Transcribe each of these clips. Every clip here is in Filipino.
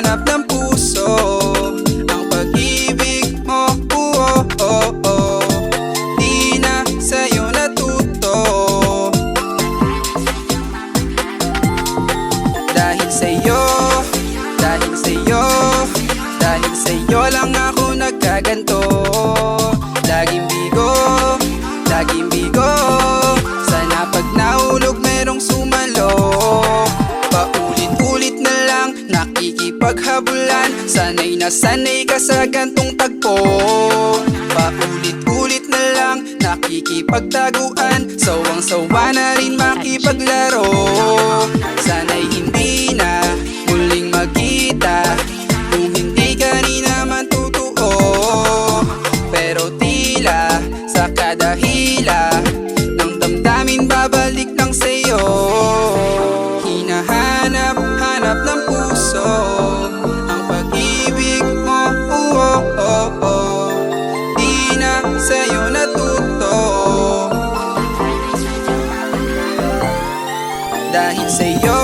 hanap ng puso ang pag-ibig mo, di na sa'yo natuto. Dahil sa'yo, dahil sa'yo, dahil sa'yo lang ako nagkaganto. Laging bigo, laging bigo, sana pag nahulog merong sumalo. Paulit-ulit na lang nakikipaghabulan, sanay na sanay ka sa gantong tagpo. Paulit-ulit na lang nakikipagtaguan, sawang-sawa na rin makipaglaro. Sana'y hindi na muling magkita, kung hindi ka rin naman totoo. Pero tila sa kada hila ng damdamin babalik lang sa'yo. Hinahanap-hanap ng puso ang pag-ibig mo, di na sa'yo natuto. Dahil sa'yo,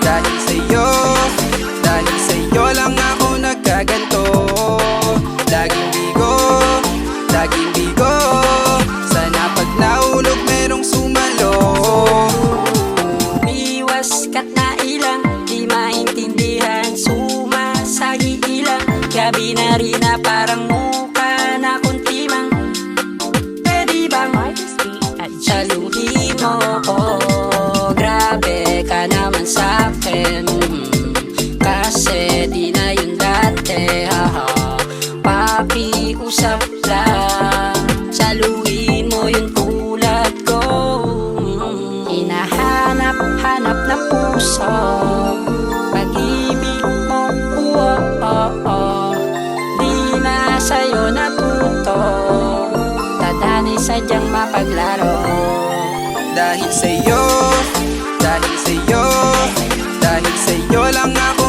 dahil sa'yo, dahil sa'yo lang ako nagkaganto. Laging bigo, laging bigo, sana pag nahulog merong sumalo. Umiwas ka't na ilang, di maintindihan, sumasagi ilang. Gabi na rin na parang mukha na kuntimang. Pwede bang saluhin mo ko? Grabe ka naman sa'kin, kasi di na yun dati. Pakiusap lang, saluhin mo yung tulad ko. Hinahanap-hanap ng puso pag-ibig mo, di na sa'yo natuto. Tadana'y sadyang mapaglaro. Dahil sa'yo, dahil sa'yo, dahil sa'yo lang ako